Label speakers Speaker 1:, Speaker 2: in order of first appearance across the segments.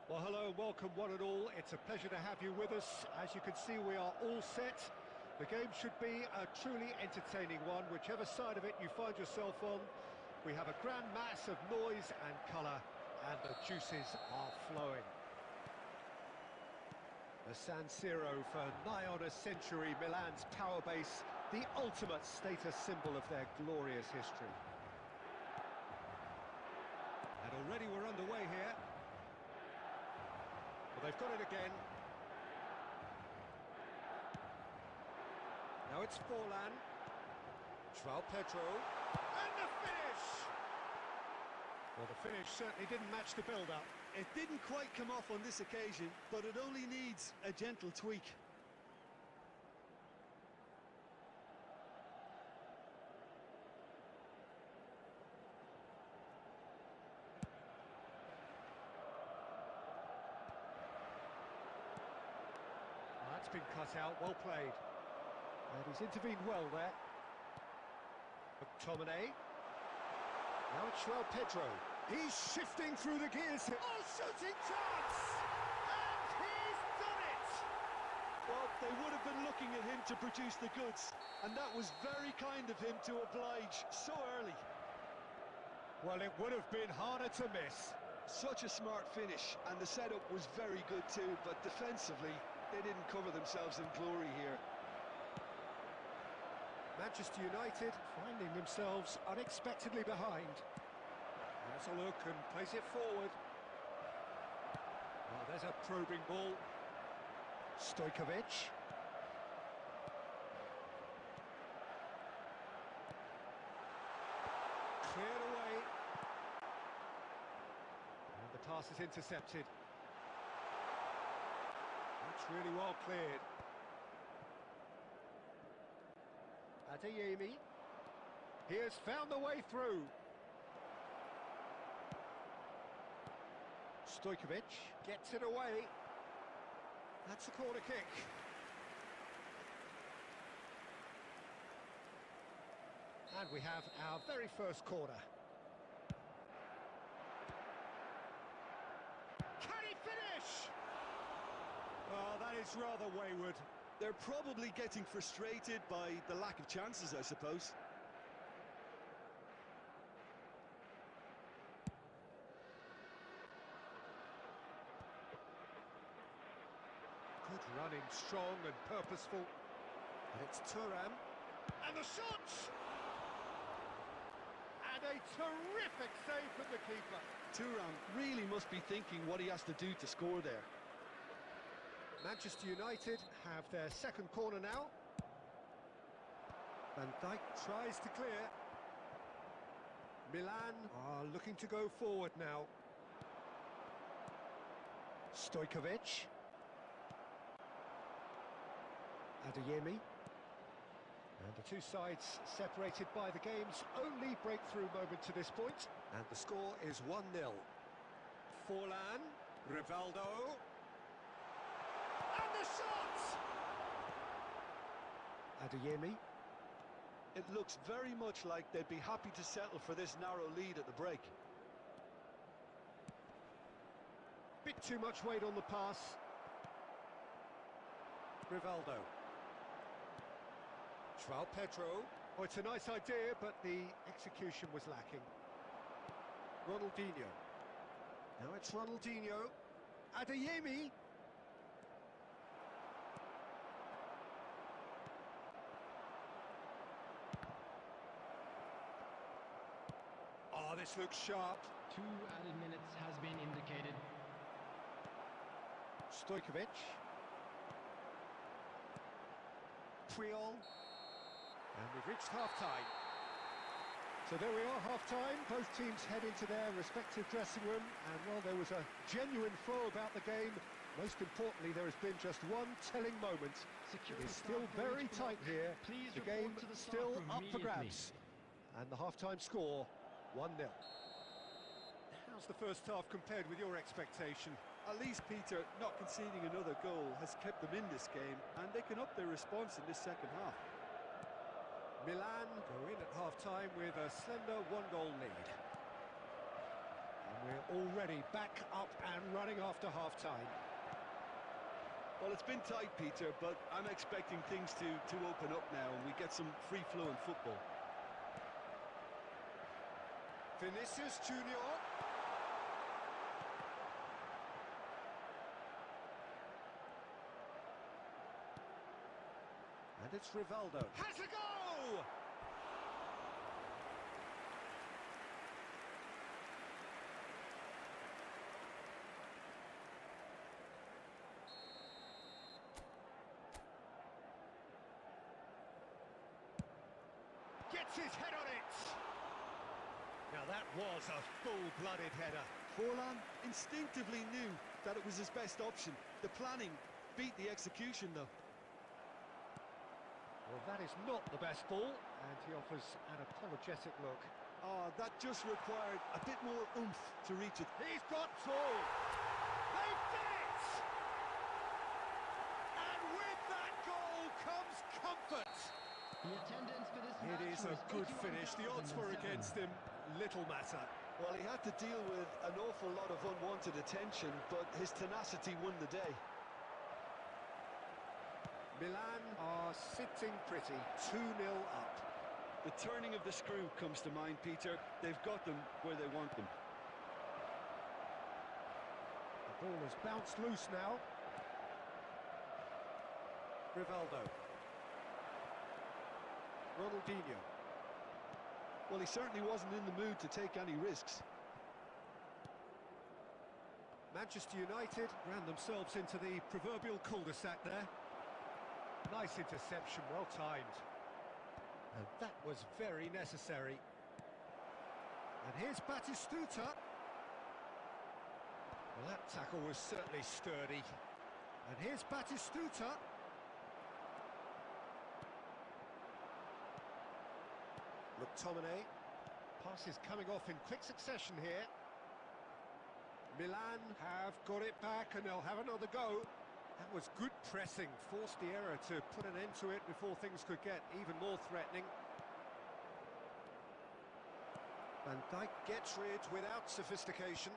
Speaker 1: Well, hello and welcome one and all. It's a pleasure to have you with us. As you can see, we are all set. The game should be a truly entertaining one, whichever side of it you find yourself on. We have a grand mass of noise and colour, and the juices are flowing. The San Siro for nigh on a century, Milan's power base, the ultimate status symbol of their glorious history. And already we're underway here. Well, they've got it again. Now it's Forlan. João Pedro. And the finish! Well, the finish certainly didn't match the build-up.
Speaker 2: It didn't quite come off on this occasion, but it only needs a gentle tweak.
Speaker 1: That's been cut out, well played. And he's intervened well there. McTominay. Now it's João Pedro. He's shifting through the gears. Oh, shooting chance! And he's done it!
Speaker 2: Well, they would have been looking at him to produce the goods, and that was very kind of him to oblige so early.
Speaker 1: Well, it would have been harder to miss.
Speaker 2: Such a smart finish, and the setup was very good too, but defensively, they didn't cover themselves in glory here.
Speaker 1: Manchester United finding themselves unexpectedly behind. Has a look and plays it forward. Oh, there's a probing ball. Stojkovic. Cleared away. And the pass is intercepted. That's really well cleared. Adeyemi. He has found the way through. Stojkovic gets it away. That's a corner kick. And we have our very first corner. Can he finish? Oh, that is rather wayward.
Speaker 2: They're probably getting frustrated by the lack of chances, I suppose.
Speaker 1: Good running, strong and purposeful. And it's Thuram. And the shot! And a terrific save from the keeper.
Speaker 2: Thuram really must be thinking what he has to do to score there.
Speaker 1: Manchester United have their second corner now. Van Dijk tries to clear. Milan are looking to go forward now. Stojkovic. Adeyemi. And the two sides separated by the game's only breakthrough moment to this point. And the score is 1-0. Forlan. Rivaldo. And the shot! Adeyemi.
Speaker 2: It looks very much like they'd be happy to settle for this narrow lead at the break.
Speaker 1: Bit too much weight on the pass. Rivaldo. João Pedro. Oh, it's a nice idea, but the execution was lacking. Ronaldinho. Now it's Ronaldinho. Adeyemi. Oh, this looks sharp.
Speaker 3: 2 added minutes has been indicated.
Speaker 1: Stojkovic. Puyol. And we've reached half-time. So there we are, half-time. Both teams head into their respective dressing room. And while there was a genuine flow about the game, most importantly, there has been just one telling moment. It is still very tight here. The game still up for grabs. And the half-time score, 1-0. How's the first half compared with your expectation?
Speaker 2: At least, Peter, not conceding another goal has kept them in this game, and they can up their response in this second half.
Speaker 1: Milan go in at half-time with a slender one-goal lead. And We're already back up and running after half-time.
Speaker 2: Well, it's been tight, Peter, but I'm expecting things to open up now and we get some free-flowing football.
Speaker 1: Vinicius Junior. And it's Rivaldo. Has a go! Gets his head on it! Now that was a full-blooded header.
Speaker 2: Forlan instinctively knew that it was his best option. The planning beat the execution, though.
Speaker 1: Well, that is not the best ball, and he offers an apologetic look.
Speaker 2: Oh, that just required a bit more oomph to reach it.
Speaker 1: He's got tall! They've done it! And with that goal comes comfort!
Speaker 3: The attendance for this
Speaker 1: It
Speaker 3: match
Speaker 1: is a
Speaker 3: was
Speaker 1: good finish. The odds were
Speaker 3: 81,007.
Speaker 1: against him. Little matter.
Speaker 2: Well, he had to deal with an awful lot of unwanted attention, but his tenacity won the day.
Speaker 1: Milan are sitting pretty, 2-0 up.
Speaker 2: The turning of the screw comes to mind, Peter. They've got them where they want them.
Speaker 1: The ball has bounced loose now. Rivaldo. Ronaldinho.
Speaker 2: Well, he certainly wasn't in the mood to take any risks.
Speaker 1: Manchester United ran themselves into the proverbial cul-de-sac there. Nice interception, well timed. And that was very necessary. And here's Batistuta. Well, that tackle was certainly sturdy. And here's Batistuta. McTominay. Pass is coming off in quick succession here. Milan have got it back and they'll have another go. That was good pressing, forced the error to put an end to it before things could get even more threatening. Van Dijk gets rid without sophistication.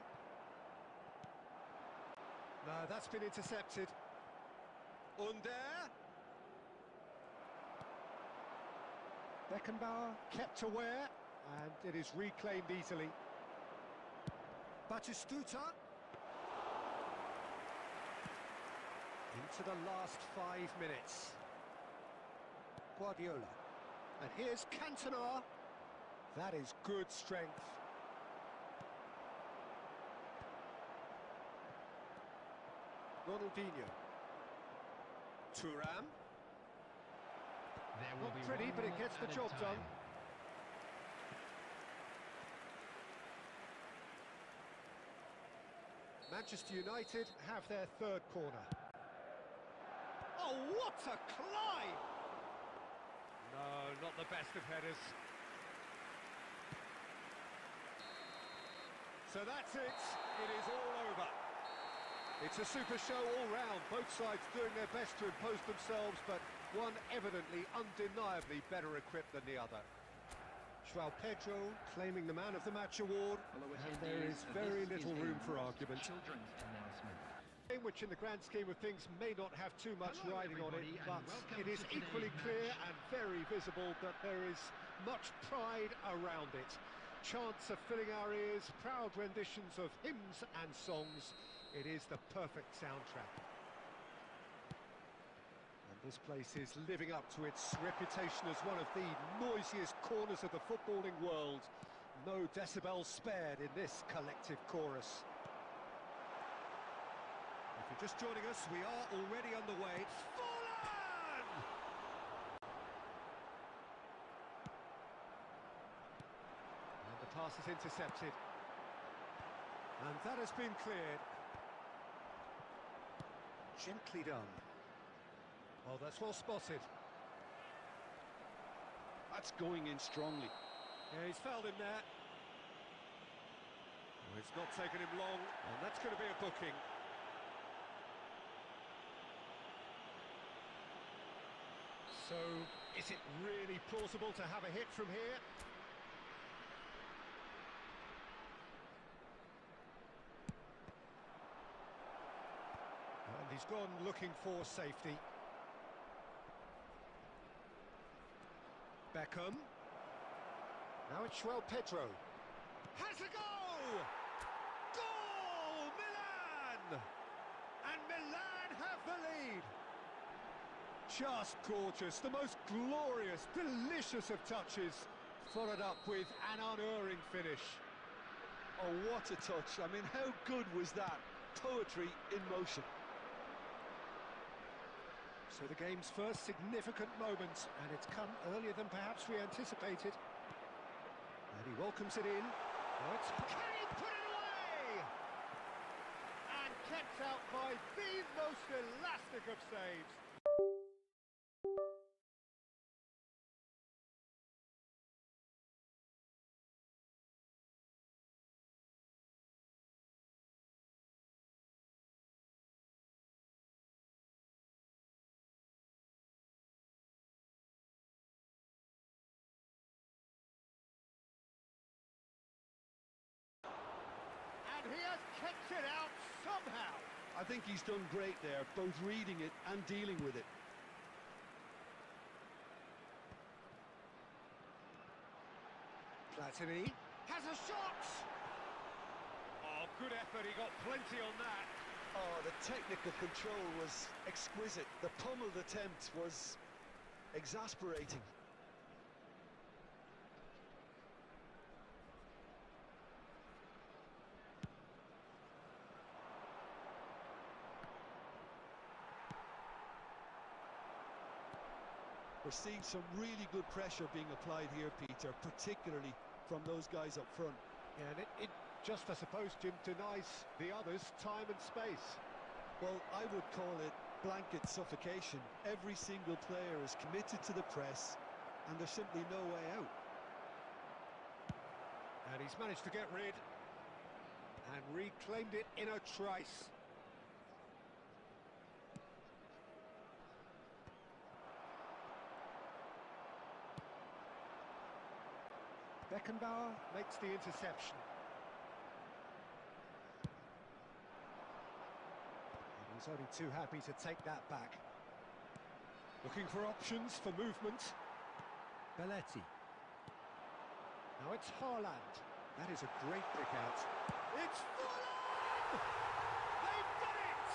Speaker 1: No, that's been intercepted. Under. Beckenbauer kept aware, and it is reclaimed easily. Batistuta. Into the last 5 minutes. Guardiola. And here's Cantona. That is good strength. Ronaldinho. Thuram.
Speaker 3: There will
Speaker 1: Not
Speaker 3: be
Speaker 1: pretty,
Speaker 3: 1
Speaker 1: but it
Speaker 3: minute
Speaker 1: gets the
Speaker 3: added
Speaker 1: job
Speaker 3: time.
Speaker 1: done. Manchester United have their third corner. Oh, what a climb! No, not the best of headers. So that's it. It is all over. It's a super show all round. Both sides doing their best to impose themselves, but one evidently, undeniably better equipped than the other. João Pedro claiming the Man of the Match award, and there is very little room for argument.
Speaker 3: Children's announcement.
Speaker 1: Game which in the grand scheme of things may not have too much
Speaker 3: Hello,
Speaker 1: riding on it,
Speaker 3: everybody,
Speaker 1: but
Speaker 3: and welcome
Speaker 1: it is
Speaker 3: to
Speaker 1: equally
Speaker 3: today's
Speaker 1: clear
Speaker 3: match.
Speaker 1: and very visible that there is much pride around it. Chants are filling our ears, proud renditions of hymns and songs. It is the perfect soundtrack. And this place is living up to its reputation as one of the noisiest corners of the footballing world. No decibels spared in this collective chorus. If you're just joining us, we are already underway. Fallen! And the pass is intercepted. And that has been cleared. Gently done. Oh, that's well spotted.
Speaker 2: That's going in strongly.
Speaker 1: Yeah, he's fouled him there. Oh, it's not taken him long, and that's going to be a booking. So, is it really plausible to have a hit from here? He's gone looking for safety. Beckham. Now it's Pedro. Has a goal! Goal! Milan! And Milan have the lead. Just gorgeous, the most glorious, delicious of touches, followed up with an unerring finish.
Speaker 2: Oh, what a touch. I mean, how good was that? Poetry in motion.
Speaker 1: So the game's first significant moment, and it's come earlier than perhaps we anticipated. And he welcomes it in. Oh, can he put it away? And kept out by the most elastic of saves. And he has kept it out somehow.
Speaker 2: I think he's done great there, both reading it and dealing with it.
Speaker 1: Platini has a shot! Oh, good effort, he got plenty on that.
Speaker 2: Oh, the technical control was exquisite. The pummeled attempt was exasperating. We're seeing some really good pressure being applied here, Peter, particularly from those guys up front.
Speaker 1: Yeah, and it just, I suppose, Jim, denies the others time and space.
Speaker 2: Well, I would call it blanket suffocation. Every single player is committed to the press, and there's simply no way out.
Speaker 1: And he's managed to get rid, and reclaimed it in a trice. Beckenbauer makes the interception. And he's only too happy to take that back. Looking for options for movement. Belletti. Now it's Haaland. That is a great pick out. It's Fulham! They've done it!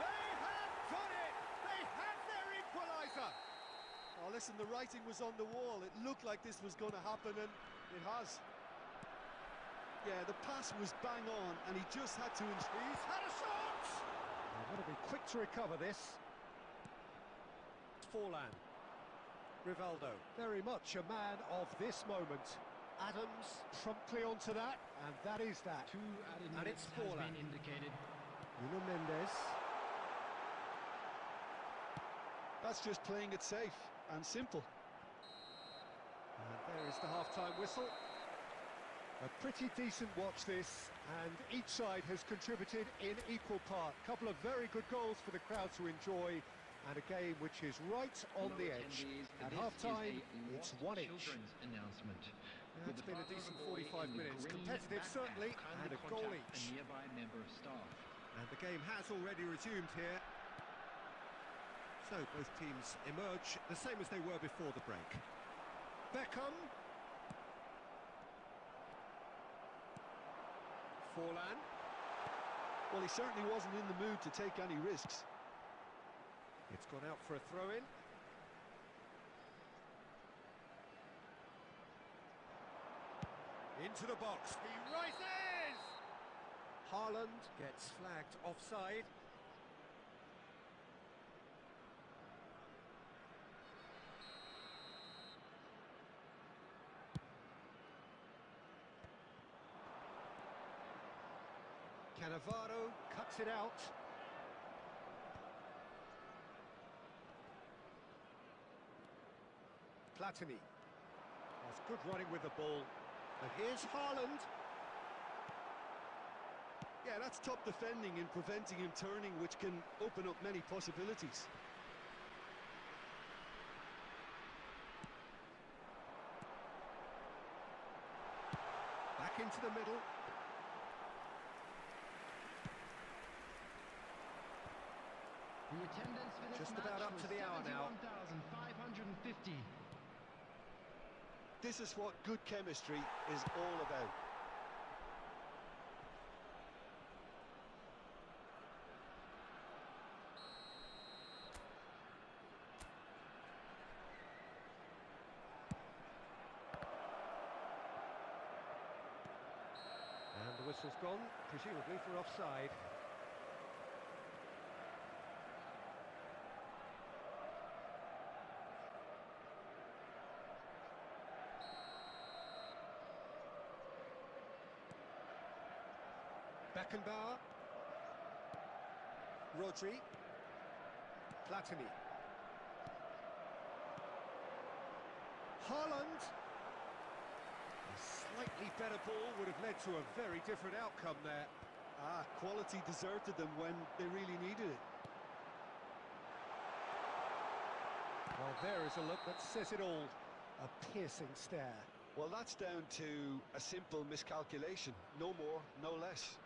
Speaker 1: They have done it! They have their equaliser!
Speaker 2: Oh, listen, the writing was on the wall. It looked like this was going to happen, and it has. Yeah, the pass was bang on, and he just had to...
Speaker 1: He's had a shot! They've got to be quick to recover this. Forlan. Rivaldo, very much a man of this moment. Adams promptly onto that, and that is that.
Speaker 3: 2 added
Speaker 1: And
Speaker 3: minutes
Speaker 1: it's
Speaker 3: has
Speaker 1: Forlan.
Speaker 3: been indicated.
Speaker 1: Nuno Mendes.
Speaker 2: That's just playing it safe and simple.
Speaker 1: And there is the half-time whistle. A pretty decent watch this, and each side has contributed in equal part. A couple of very good goals for the crowd to enjoy, and a game which is right on the edge. At half-time, it's 1-1.
Speaker 3: Announcement.
Speaker 1: It's been a decent 45 minutes. Competitive, certainly, and a goal each.
Speaker 3: A nearby member of staff.
Speaker 1: And the game has already resumed here. So both teams emerge the same as they were before the break. Beckham. Forlan.
Speaker 2: Well, he certainly wasn't in the mood to take any risks.
Speaker 1: It's gone out for a throw-in. Into the box. He rises! Haaland gets flagged offside. Cannavaro cuts it out. Platini has good running with the ball. And here's Haaland.
Speaker 2: Yeah, that's top defending in preventing him turning, which can open up many possibilities.
Speaker 1: Back into the middle.
Speaker 3: The attendance for this
Speaker 1: Just
Speaker 3: match
Speaker 1: about up
Speaker 3: was
Speaker 1: to the hour now.
Speaker 3: 71,550.
Speaker 2: This is what good chemistry is all about.
Speaker 1: And the whistle's gone, presumably for offside. Beckenbauer. Rodri. Platini. Haaland. A slightly better ball would have led to a very different outcome there.
Speaker 2: Quality deserted them when they really needed it.
Speaker 1: Well, there is a look that says it all. A piercing stare.
Speaker 2: Well, that's down to a simple miscalculation. No more, no less.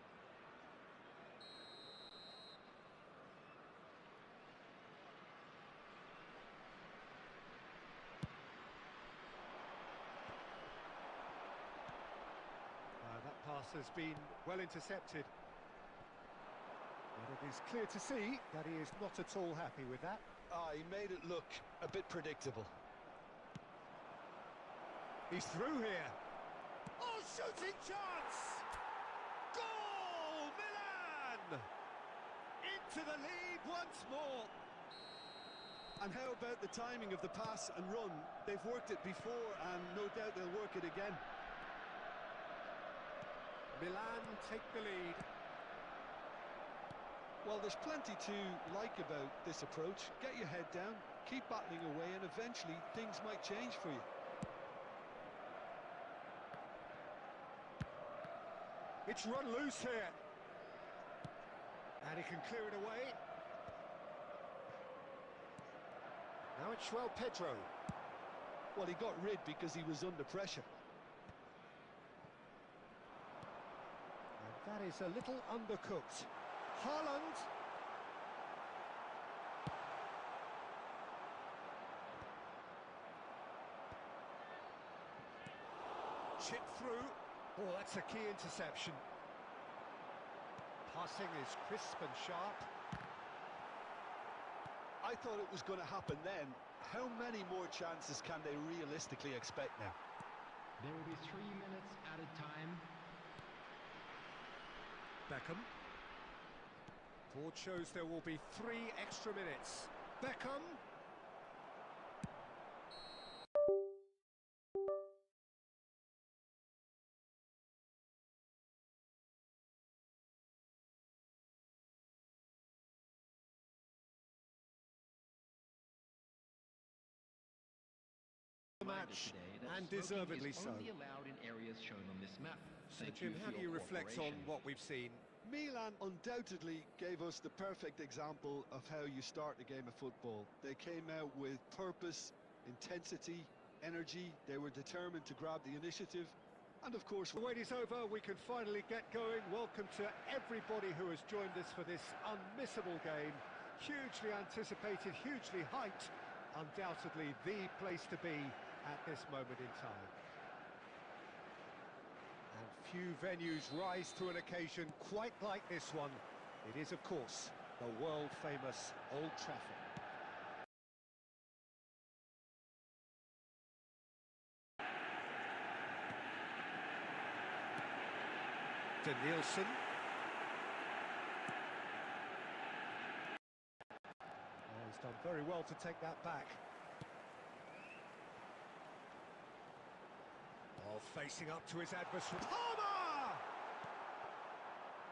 Speaker 1: That pass has been well intercepted. But it is clear to see that he is not at all happy with that.
Speaker 2: He made it look a bit predictable.
Speaker 1: He's through here. Oh, shooting chance! Goal! Milan! Into the lead once more.
Speaker 2: And how about the timing of the pass and run? They've worked it before and no doubt they'll work it again.
Speaker 1: Milan take the lead.
Speaker 2: Well, there's plenty to like about this approach. Get your head down, keep battling away, and eventually things might change for you.
Speaker 1: It's run loose here. And he can clear it away. Now it's João Pedro.
Speaker 2: Well, he got rid because he was under pressure.
Speaker 1: And that is a little undercooked. Haaland. Chip through. Oh, that's a key interception. Passing is crisp and sharp.
Speaker 2: I thought it was going to happen then. How many more chances can they realistically expect now?
Speaker 3: There will be 3 minutes added time.
Speaker 1: Beckham. Board shows there will be 3 extra minutes. Beckham. Match, and deservedly so.
Speaker 3: Only allowed in areas shown on this map.
Speaker 1: So, Jim, how do you reflect on what we've seen?
Speaker 2: Milan undoubtedly gave us the perfect example of how you start a game of football. They came out with purpose, intensity, energy. They were determined to grab the initiative. And of course,
Speaker 1: the wait is over. We can finally get going. Welcome to everybody who has joined us for this unmissable game. Hugely anticipated, hugely hyped. Undoubtedly the place to be at this moment in time. And few venues rise to an occasion quite like this one. It is, of course, the world-famous Old Trafford. Nielsen. Oh, he's done very well to take that back. Oh, facing up to his adversary. Palmer!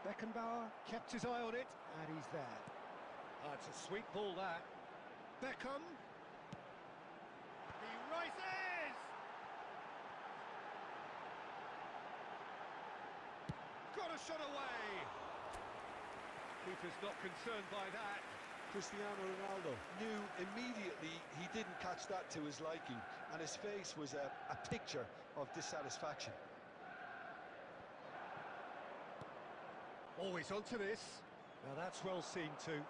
Speaker 1: Beckenbauer kept his eye on it, and he's there. Oh, it's a sweet ball, that. Beckham. He rises! Got a shot away! Keeper's not concerned by that.
Speaker 2: Cristiano Ronaldo knew immediately he didn't catch that to his liking, and his face was a picture of dissatisfaction.
Speaker 1: Always onto this. Now that's well seen too.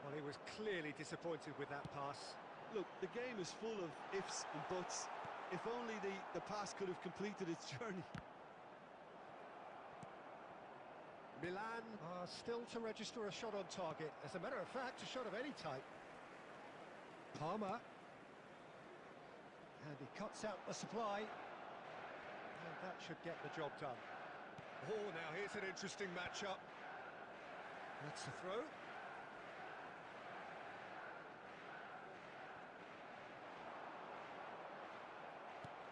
Speaker 1: Well, he was clearly disappointed with that pass.
Speaker 2: Look, the game is full of ifs and buts. If only the pass could have completed its journey.
Speaker 1: Milan are still to register a shot on target. As a matter of fact, a shot of any type. Palmer. And he cuts out the supply. And that should get the job done. Oh, now here's an interesting matchup. That's the throw.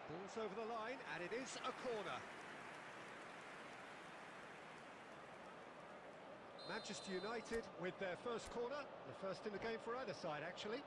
Speaker 1: Ball's over the line, and it is a corner. Manchester United with their first corner, the first in the game for either side, actually.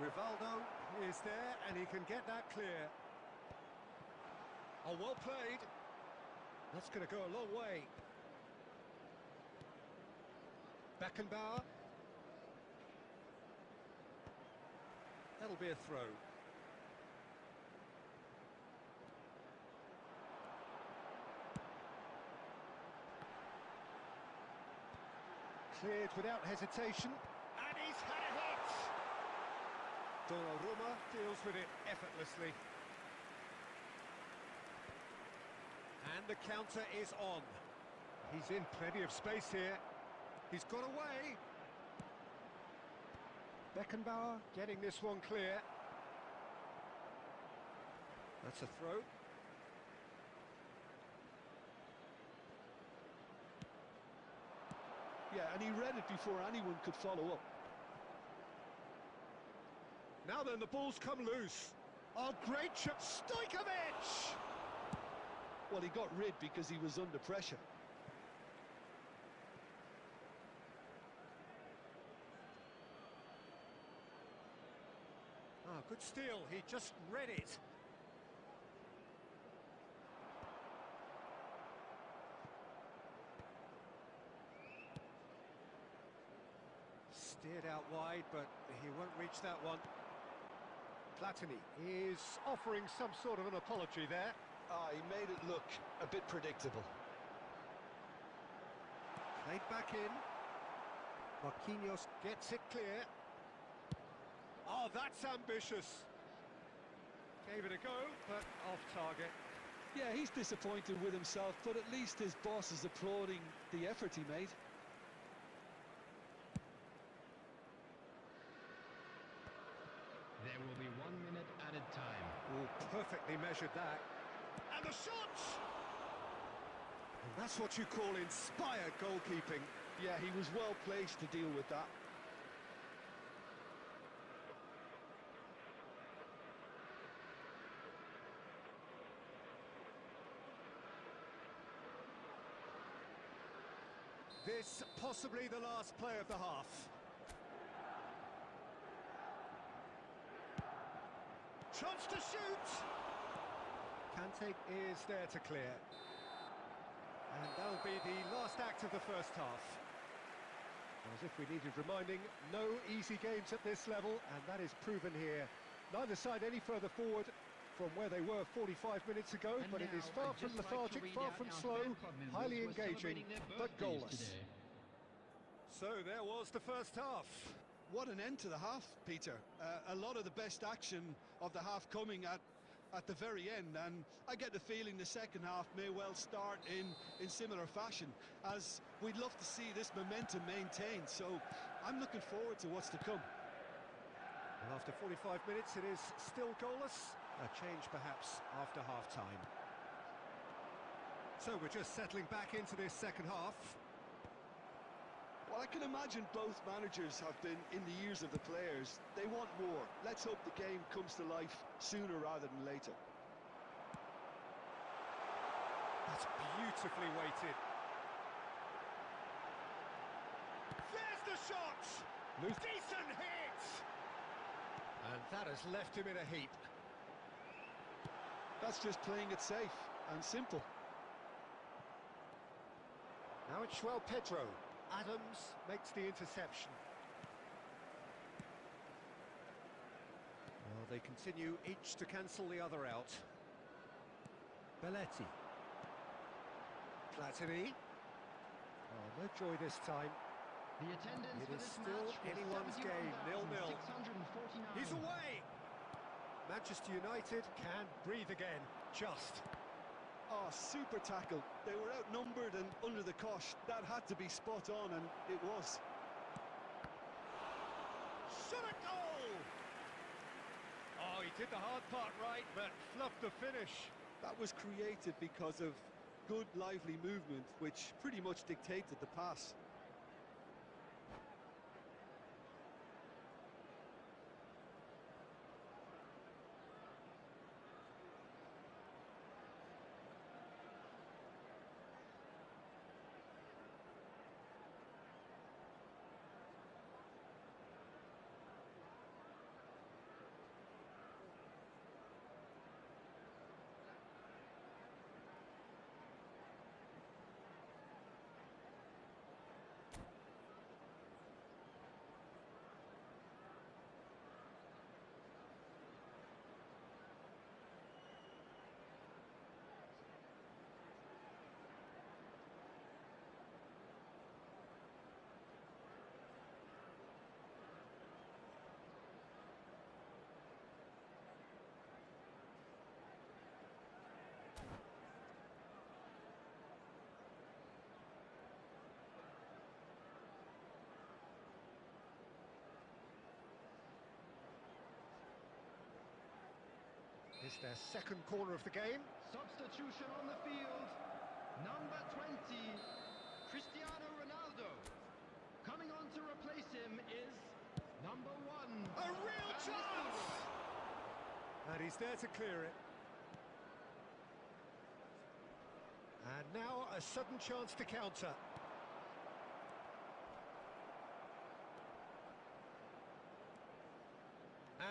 Speaker 1: Rivaldo is there, and he can get that clear. Oh, well played. That's going to go a long way. Beckenbauer. That'll be a throw. Cleared without hesitation. And he's had a hit! Donnarumma deals with it effortlessly. And the counter is on. He's in plenty of space here. He's got away. Beckenbauer getting this one clear. That's a throw.
Speaker 2: Yeah, and he read it before anyone could follow up.
Speaker 1: Now then, the ball's come loose. Oh, great shot. Stojkovic!
Speaker 2: Well, he got rid because he was under pressure.
Speaker 1: Oh, good steal. He just read it. Steered out wide, but he won't reach that one. Platini is offering some sort of an apology there.
Speaker 2: He made it look a bit predictable.
Speaker 1: Played back in. Marquinhos gets it clear. Oh, that's ambitious. Gave it a go, but off target.
Speaker 2: Yeah, he's disappointed with himself, but at least his boss is applauding the effort he made.
Speaker 3: There will be 1 minute added time.
Speaker 1: Oh, perfectly measured that. And the shot! And that's what you call inspired goalkeeping.
Speaker 2: Yeah, he was well placed to deal with that.
Speaker 1: This possibly the last play of the half. Chance to shoot! Kante is there to clear. And that'll be the last act of the first half. As if we needed reminding, no easy games at this level, and that is proven here. Neither side any further forward from where they were 45 minutes ago,
Speaker 3: And
Speaker 1: but it is
Speaker 3: now,
Speaker 1: far
Speaker 3: I'd
Speaker 1: from
Speaker 3: just like
Speaker 1: lethargic,
Speaker 3: to read
Speaker 1: far
Speaker 3: out
Speaker 1: from
Speaker 3: our
Speaker 1: slow,
Speaker 3: fan club members
Speaker 1: highly
Speaker 3: who are
Speaker 1: engaging,
Speaker 3: celebrating their
Speaker 1: but
Speaker 3: birthdays
Speaker 1: goalless.
Speaker 3: today.
Speaker 1: So there was the first half.
Speaker 2: What an end to the half, Peter. A lot of the best action of the half coming at at the very end, and I get the feeling the second half may well start in similar fashion, as we'd love to see this momentum maintained. So I'm looking forward to what's to come.
Speaker 1: And after 45 minutes, it is still goalless. A change perhaps after half-time. So we're just settling back into this second half.
Speaker 2: Well, I can imagine both managers have been in the ears of the players. They want more. Let's hope the game comes to life sooner rather than later.
Speaker 1: That's beautifully weighted. There's the shot! Decent hit! And that has left him in a heap.
Speaker 2: That's just playing it safe and simple.
Speaker 1: Now it's Pedro. Adams makes the interception. Well, they continue each to cancel the other out. Belletti. Platini. Oh, no joy this time.
Speaker 3: The attendance
Speaker 1: It
Speaker 3: for
Speaker 1: is
Speaker 3: this
Speaker 1: still
Speaker 3: match was
Speaker 1: anyone's game, 0-0.
Speaker 3: 71,649.
Speaker 1: He's away! Manchester United can breathe again, just.
Speaker 2: Oh, super tackle. They were outnumbered and under the cosh. That had to be spot on, and it was.
Speaker 1: Shot a goal! Oh, he did the hard part right, but fluffed the finish.
Speaker 2: That was created because of good, lively movement, which pretty much dictated the pass.
Speaker 1: It's their second corner of the game.
Speaker 3: Substitution on the field. Number 20, Cristiano Ronaldo. Coming on to replace him is number 1.
Speaker 1: A real chance! And he's there to clear it. And now a sudden chance to counter.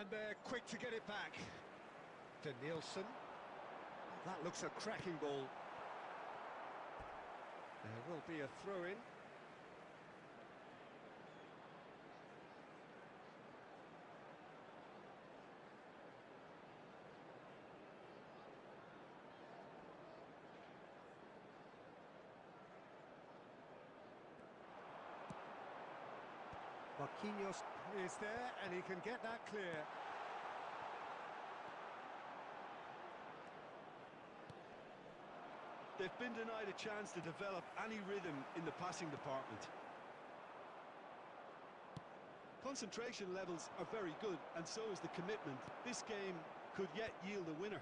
Speaker 1: And they're quick to get it back. To Nielsen. That looks a cracking ball. There will be a throw-in. Marquinhos is there, and he can get that clear.
Speaker 2: They've been denied a chance to develop any rhythm in the passing department. Concentration levels are very good, and so is the commitment. This game could yet yield a winner.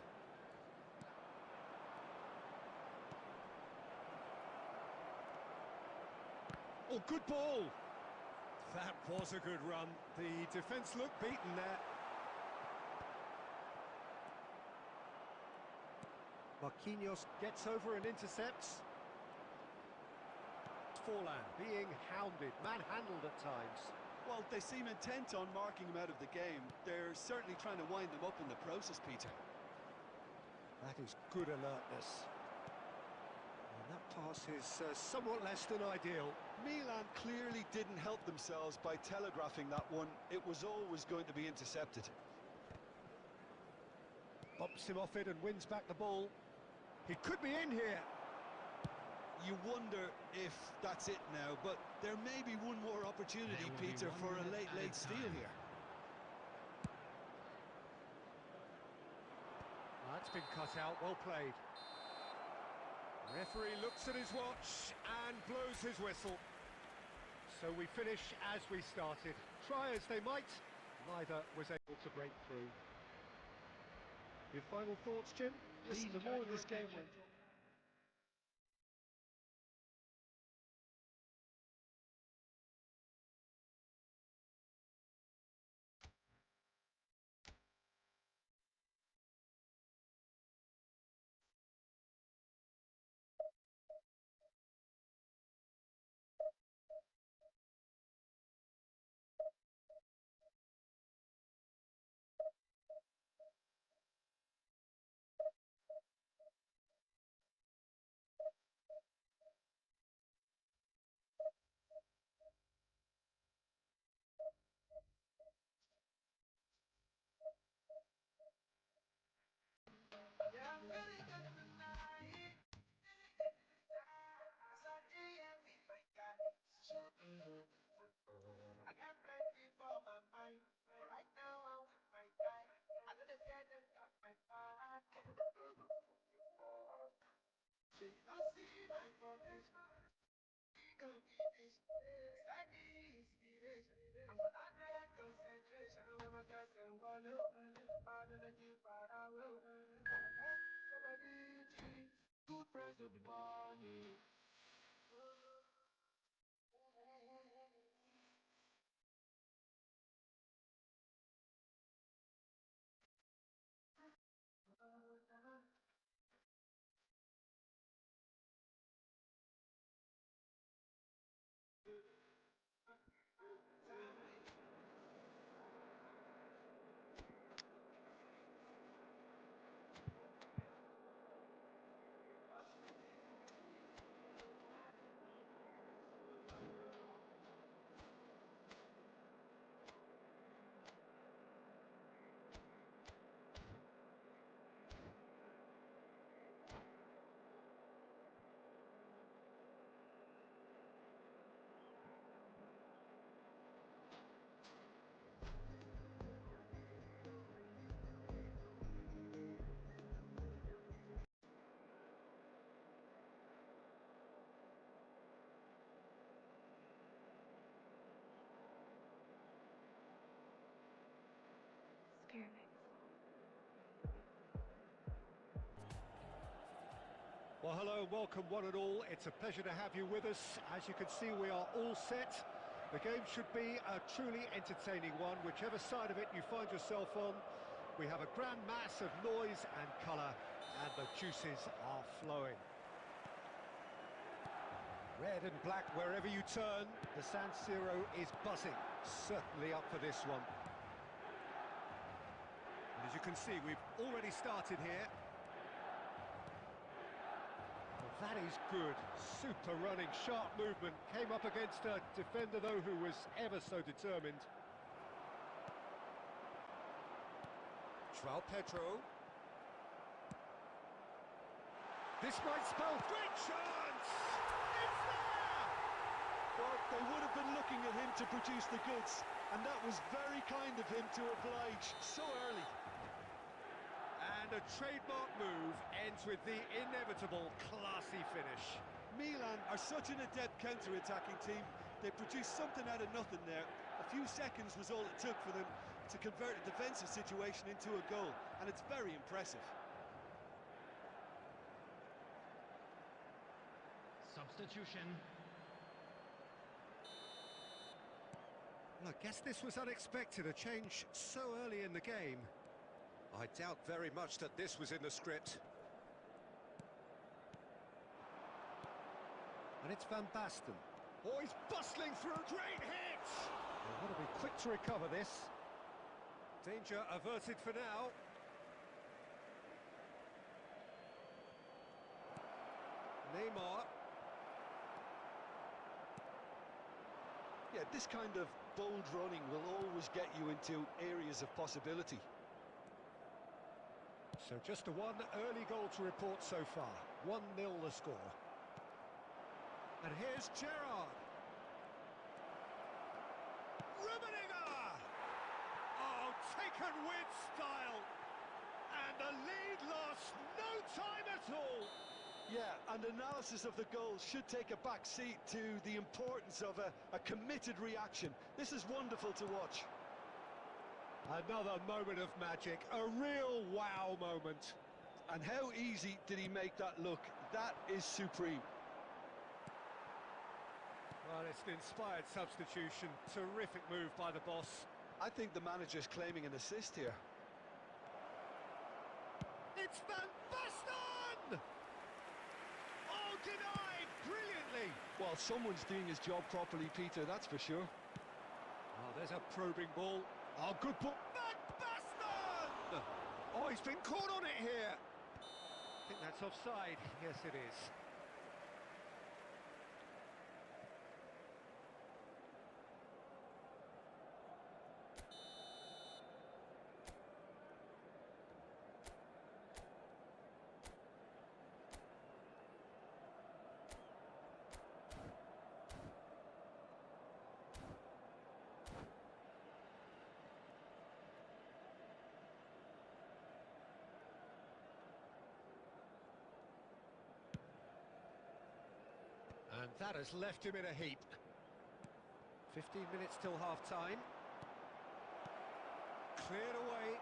Speaker 1: Oh, good ball! That was a good run. The defence looked beaten there. Marquinhos gets over and intercepts. Forlan being hounded, manhandled at times.
Speaker 2: Well, they seem intent on marking him out of the game. They're certainly trying to wind him up in the process, Peter.
Speaker 1: That is good alertness. And that pass is somewhat less than ideal.
Speaker 2: Milan clearly didn't help themselves by telegraphing that one. It was always going to be intercepted.
Speaker 1: Bumps him off it and wins back the ball. He could be in here.
Speaker 2: You wonder if that's it now, but there may be one more opportunity, Peter, for a late steal here.
Speaker 1: That's been cut out, well played. Referee looks at his watch and blows his whistle. So we finish as we started. Try as they might, neither was able to break through. Your final thoughts, Jim?
Speaker 2: Listen, the more this game went on.
Speaker 1: Well, hello and welcome one and all. It's a pleasure to have you with us. As you can see, we are all set. The game should be a truly entertaining one, whichever side of it you find yourself on. We have a grand mass of noise and colour, and the juices are flowing. Red and black wherever you turn, the San Siro is buzzing. Certainly up for this one. And as you can see, we've already started here. Well, that is good. Super running, sharp movement. Came up against a defender, though, who was ever so determined. João Pedro. This might spell great chance! It's there!
Speaker 2: Well, they would have been looking at him to produce the goods, and that was very kind of him to oblige so early.
Speaker 1: And a trademark move ends with the inevitable classy finish.
Speaker 2: Milan are such an adept counter-attacking team. They produced something out of nothing there. A few seconds was all it took for them to convert a defensive situation into a goal, and it's very impressive.
Speaker 3: Substitution.
Speaker 1: Well, I guess this was unexpected, a change so early in the game. I doubt very much that this was in the script. And it's Van Basten. Oh, he's bustling through. Great hit! They want to be quick to recover this. Danger averted for now. Neymar.
Speaker 2: Yeah, this kind of bold running will always get you into areas of possibility.
Speaker 1: So just a one early goal to report so far. 1-0 the score. And here's Gerrard. Rummenigge! Oh, taken with style. And the lead lost no time at all.
Speaker 2: Yeah, and analysis of the goal should take a back seat to the importance of a committed reaction. This is wonderful to watch.
Speaker 1: Another moment of magic, a real wow moment.
Speaker 2: And how easy did he make that look? That is supreme.
Speaker 1: Well, it's an inspired substitution. Terrific move by the boss.
Speaker 2: I think the manager's claiming an assist here.
Speaker 1: It's Van Basten! Oh, denied brilliantly.
Speaker 2: Well, someone's doing his job properly, Peter, that's for sure.
Speaker 1: Oh, there's a probing ball. Oh, good ball. Van Basten! Oh, he's been caught on it here. I think that's offside. Yes, it is. And that has left him in a heap. 15 minutes till half-time. Cleared away.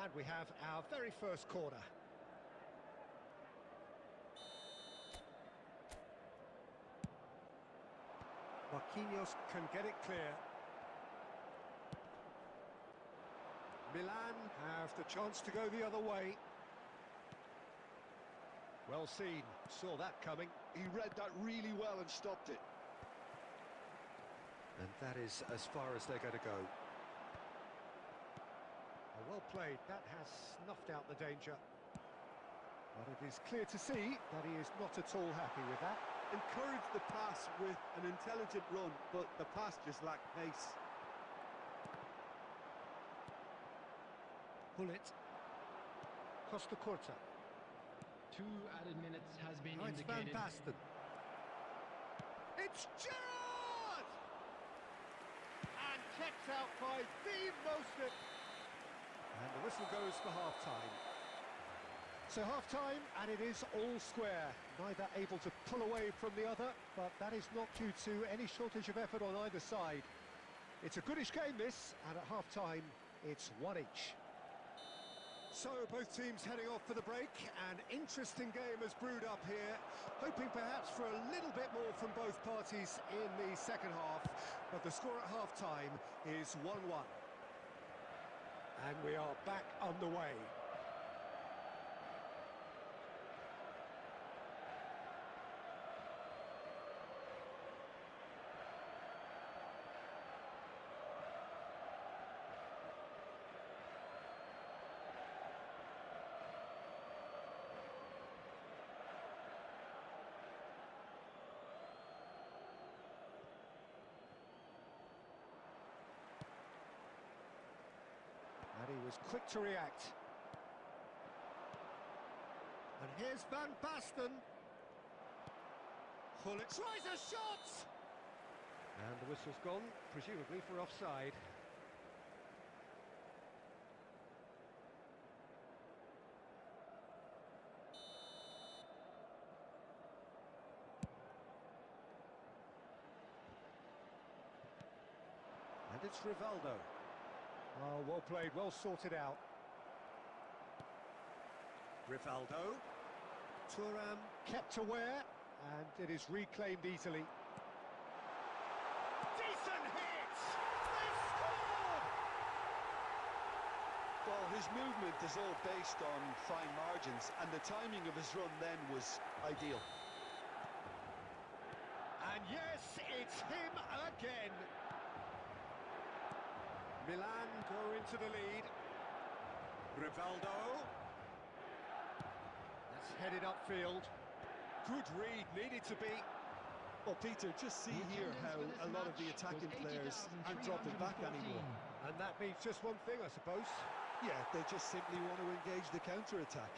Speaker 1: And we have our very first corner. Marquinhos can get it clear. Milan have the chance to go the other way. Well seen, saw that coming.
Speaker 2: He read that really well and stopped it.
Speaker 1: And that is as far as they're going to go. Well played, that has snuffed out the danger. But it is clear to see that he is not at all happy with that.
Speaker 2: Encouraged the pass with an intelligent run, but the pass just lacked pace.
Speaker 1: Pull it. Costa Corta.
Speaker 3: 2 added minutes has been
Speaker 1: Now it's Van
Speaker 3: indicated.
Speaker 1: Basten. It's Gerrard! And kept out by the most... And the whistle goes for half-time. So half-time, and it is all square. Neither able to pull away from the other, but that is not due to any shortage of effort on either side. It's a goodish game, this, and at half-time, it's one each. So both teams heading off for the break. An interesting game has brewed up here, hoping perhaps for a little bit more from both parties in the second half, but the score at half-time is 1-1. And we are back underway. And he was quick to react. And here's Van Basten. Gullit tries a shot! And the whistle's gone, presumably for offside. And it's Rivaldo. Oh, well played, well sorted out. Rivaldo. Thuram kept aware, and it is reclaimed easily. Decent hit! They've scored!
Speaker 2: Well, his movement is all based on fine margins, and the timing of his run then was ideal.
Speaker 1: And yes, it's him again. Milan go into the lead. Rivaldo. That's headed upfield. Good read, needed to be.
Speaker 2: Well, Peter, just see here how a lot of the attacking players aren't dropping back anymore.
Speaker 1: And that means just one thing, I suppose.
Speaker 2: Yeah, they just simply want to engage the counter-attack.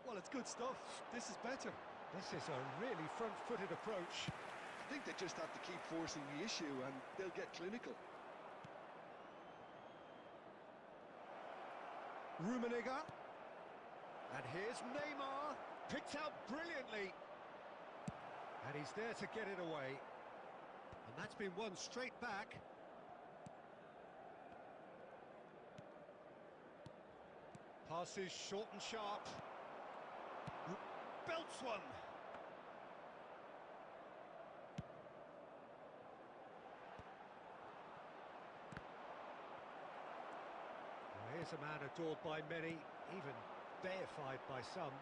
Speaker 2: Well, it's good stuff. This is better.
Speaker 1: This is a really front-footed approach.
Speaker 2: I think they just have to keep forcing the issue and they'll get clinical.
Speaker 1: Rummenigge. And here's Neymar. Picked out brilliantly. And he's there to get it away. And that's been won straight back. Passes short and sharp. Belts one. Well, here's a man adored by many, even deified by some.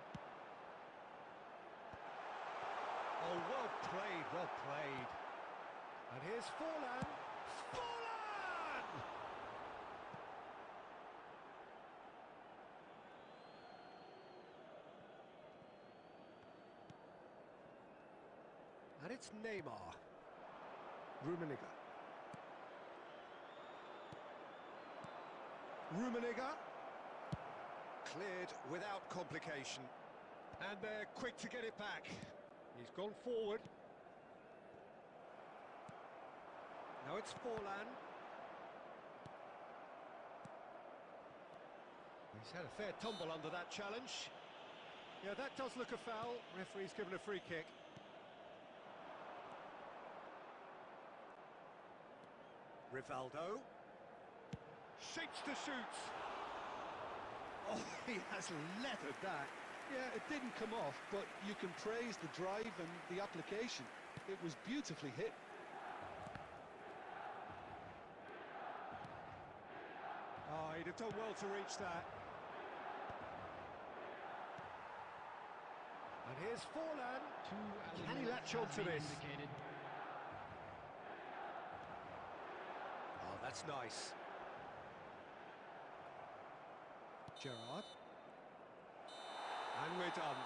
Speaker 1: Oh, well played, well played. And here's Forlan. Forlan! And it's Neymar. Rummenigge. Rummenigge. Cleared without complication. And they're quick to get it back. He's gone forward. Now it's Forlan. He's had a fair tumble under that challenge. Yeah, that does look a foul. Referee's given a free kick. Rivaldo. Shapes to shoot. Oh, he has leathered that.
Speaker 2: Yeah, it didn't come off, but you can praise the drive and the application. It was beautifully hit.
Speaker 1: Oh, he'd have done well to reach that. And here's Forlan. Can he latch on to this? Oh, that's nice. Gerrard. And we're done.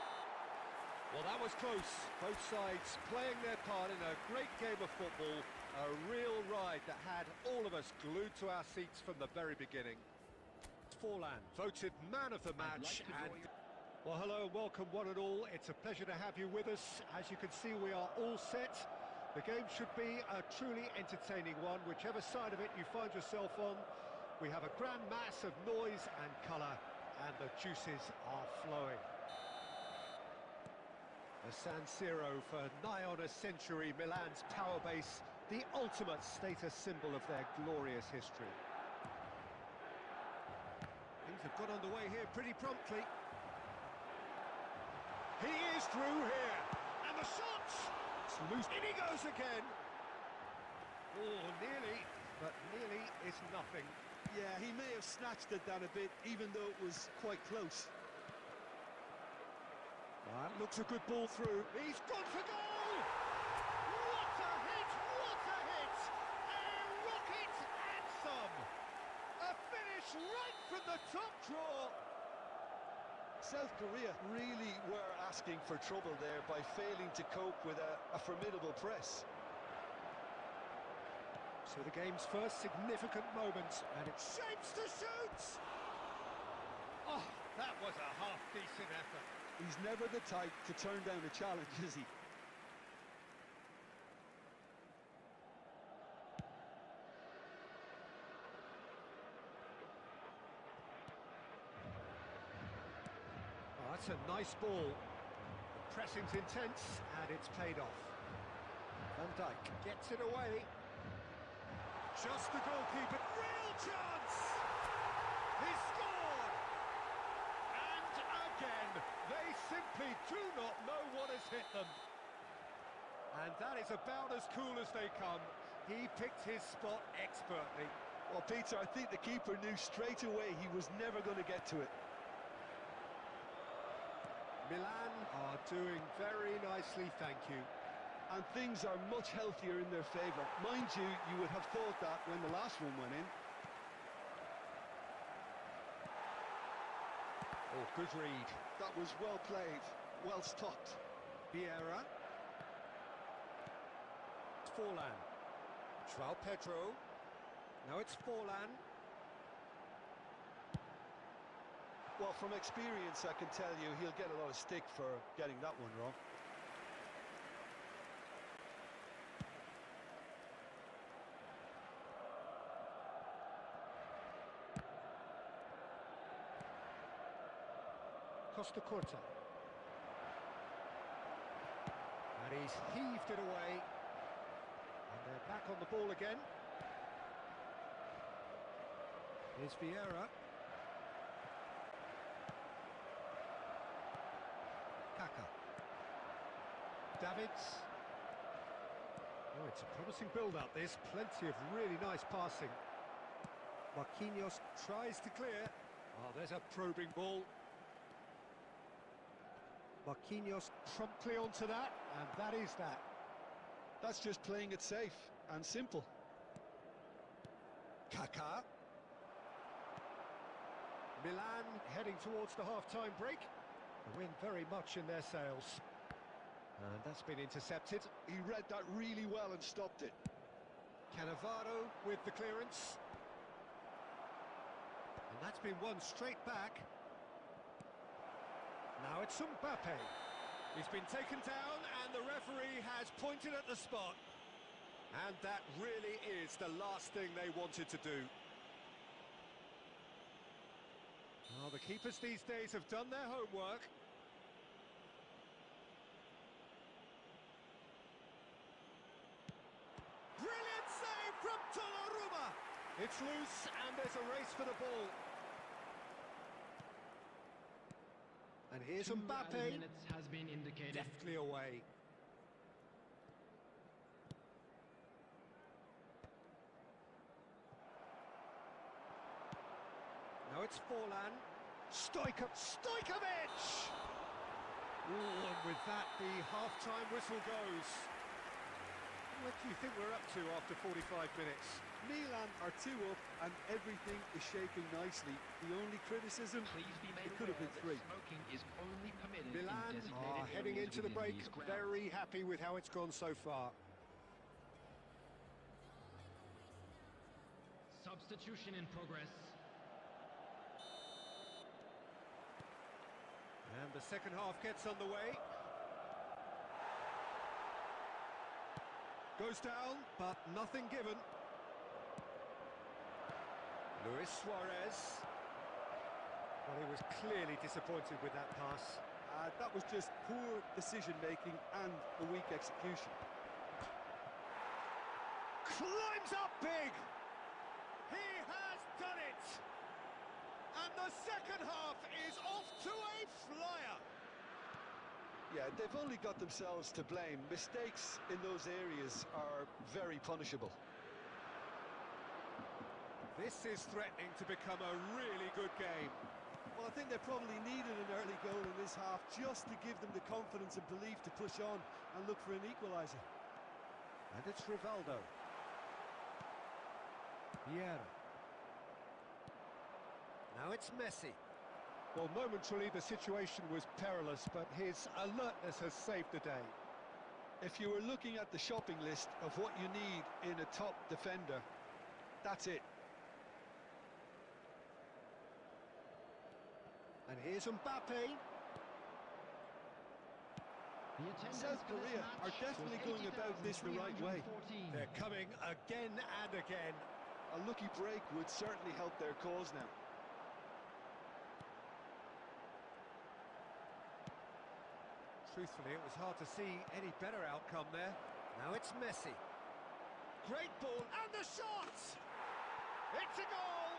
Speaker 1: Well, that was close. Both sides playing their part in a great game of football. A real ride that had all of us glued to our seats from the very beginning. Forlan, voted man of the match. Well, hello and welcome one and all. It's a pleasure to have you with us. As you can see, we are all set. The game should be a truly entertaining one, whichever side of it you find yourself on. We have a grand mass of noise and colour, and the juices are flowing. The San Siro for nigh on a century, Milan's power base, the ultimate status symbol of their glorious history. Things have got underway here pretty promptly. He is through here, and the shot! It's loose. In he goes again. Oh, nearly, but nearly is nothing.
Speaker 2: Yeah, he may have snatched it down a bit, even though it was quite close.
Speaker 1: That looks a good ball through. He's gone for goal! What a hit! What a hit! A rocket and some! A finish right from the top draw!
Speaker 2: South Korea really were asking for trouble there by failing to cope with a formidable press.
Speaker 1: So the game's first significant moment, and it shapes to shoot! Oh, that was a half-decent effort.
Speaker 2: He's never the type to turn down a challenge, is he?
Speaker 1: Oh, that's a nice ball. The pressing's intense, and it's paid off. Van Dijk gets it away. Just the goalkeeper. Real chance! He scored! And again, they simply do not know what has hit them. And that is about as cool as they come. He picked his spot expertly.
Speaker 2: Well, Peter, I think the keeper knew straight away he was never going to get to it.
Speaker 1: Milan are doing very nicely, thank you.
Speaker 2: And things are much healthier in their favour. Mind you, you would have thought that when the last one went in.
Speaker 1: Oh, good read.
Speaker 2: That was well played, well stopped.
Speaker 1: Vieira. Forlan. João Pedro. Now it's Forlan.
Speaker 2: Well, from experience, I can tell you he'll get a lot of stick for getting that one wrong.
Speaker 1: Costa Curta. And he's heaved it away. And they're back on the ball again. Here's Vieira. Kaka. Davids. Oh, it's a promising build-up, this. Plenty of really nice passing. Marquinhos tries to clear. Oh, there's a probing ball. Marquinhos promptly onto that, and that is that.
Speaker 2: That's just playing it safe and simple.
Speaker 1: Kaka. Milan heading towards the half-time break. The wind very much in their sails. And that's been intercepted.
Speaker 2: He read that really well and stopped it.
Speaker 1: Cannavaro with the clearance. And that's been won straight back. Now it's Mbappe. He's been taken down and the referee has pointed at the spot. And that really is the last thing they wanted to do. Well, the keepers these days have done their homework. Brilliant save from Donnarumma. It's loose and there's a race for the ball. And here's
Speaker 3: 2
Speaker 1: Mbappe.
Speaker 3: added minutes has been indicated.
Speaker 1: Deftly away. Now it's Forlan. Stojkovic! Ooh, and with that, the half-time whistle goes. What do you think we're up to after 45 minutes?
Speaker 2: Milan are 2 up and everything is shaping nicely. The only criticism,
Speaker 3: Please be made
Speaker 2: it could have been
Speaker 3: aware
Speaker 2: 3.
Speaker 3: that smoking is only permitted in
Speaker 1: Milan
Speaker 3: designated
Speaker 1: are heading
Speaker 3: areas
Speaker 1: into the
Speaker 3: within
Speaker 1: break
Speaker 3: these grounds.
Speaker 1: very happy with how it's gone so far.
Speaker 3: Substitution in progress.
Speaker 1: And the second half gets underway. Goes down, but nothing given. Luis Suarez. Well, he was clearly disappointed with that pass.
Speaker 2: That was just poor decision-making and a weak execution.
Speaker 1: Climbs up big! He has done it! And the second half is off to a flyer!
Speaker 2: Yeah, they've only got themselves to blame. Mistakes in those areas are very punishable.
Speaker 1: This is threatening to become a really good game.
Speaker 2: Well, I think they probably needed an early goal in this half just to give them the confidence and belief to push on and look for an equaliser.
Speaker 1: And it's Rivaldo. Vieira. Now it's Messi. Well, momentarily the situation was perilous, but his alertness has saved the day.
Speaker 2: If you were looking at the shopping list of what you need in a top defender, that's it.
Speaker 3: And here's Mbappe.
Speaker 2: South Korea are definitely going about this the right way.
Speaker 1: They're coming again and again.
Speaker 2: A lucky break would certainly help their cause now.
Speaker 1: Truthfully, it was hard to see any better outcome there. Now it's Messi. Great ball, and the shot! It's a goal!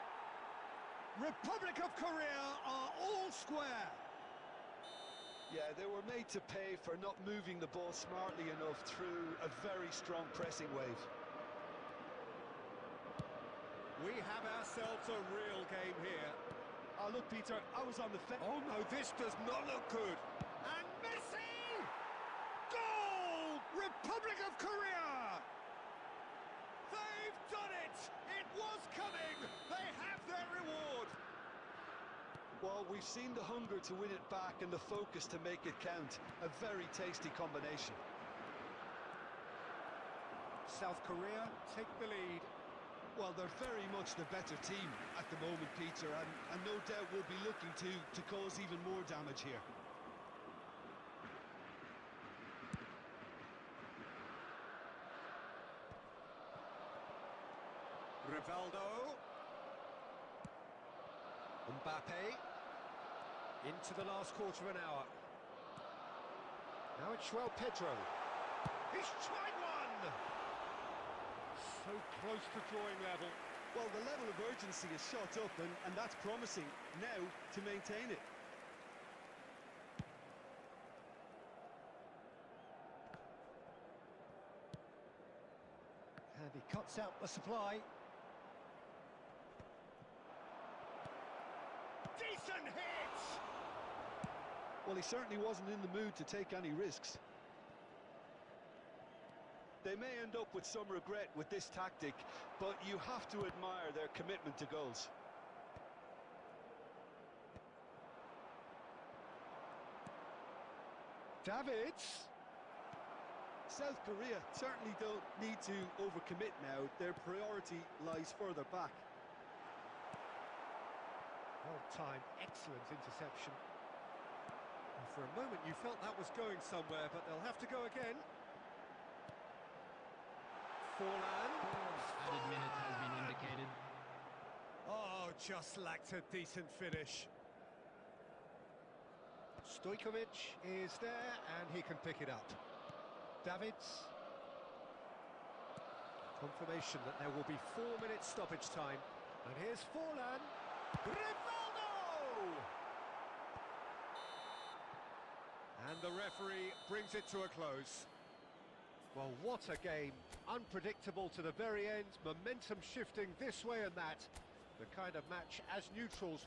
Speaker 1: Republic of Korea are all square.
Speaker 2: Yeah, they were made to pay for not moving the ball smartly enough through a very strong pressing wave.
Speaker 1: We have ourselves a real game here.
Speaker 2: Oh, look, Peter, I was on the fence.
Speaker 1: Oh no, this does not look good. And Messi! Goal! Republic of Korea! They've done it! It was coming! They have their reward!
Speaker 2: Well, we've seen the hunger to win it back and the focus to make it count. A very tasty combination.
Speaker 1: South Korea take the lead.
Speaker 2: Well, they're very much the better team at the moment, Peter, and no doubt will be looking to cause even more damage here.
Speaker 1: Rivaldo. Mbappe. Into the last quarter of an hour. Now it's João Pedro. He's tried one! So close to drawing level.
Speaker 2: Well, the level of urgency is shot up, and that's promising now to maintain it.
Speaker 1: And he cuts out the supply. Decent hit!
Speaker 2: Well, he certainly wasn't in the mood to take any risks. They may end up with some regret with this tactic, but you have to admire their commitment to goals.
Speaker 1: Davids.
Speaker 2: South Korea certainly don't need to overcommit now. Their priority lies further back.
Speaker 1: Well-timed, excellent interception. And for a moment you felt that was going somewhere, but they'll have to go again. Forlan.
Speaker 3: Added minute has been indicated.
Speaker 1: Oh, just lacked a decent finish. Stojkovic is there, and he can pick it up. Davids. Confirmation that there will be 4 minutes stoppage time. And here's Forlan. Rivaldo! And the referee brings it to a close. Well, what a game. Unpredictable to the very end, momentum shifting this way and that. The kind of match, as neutrals,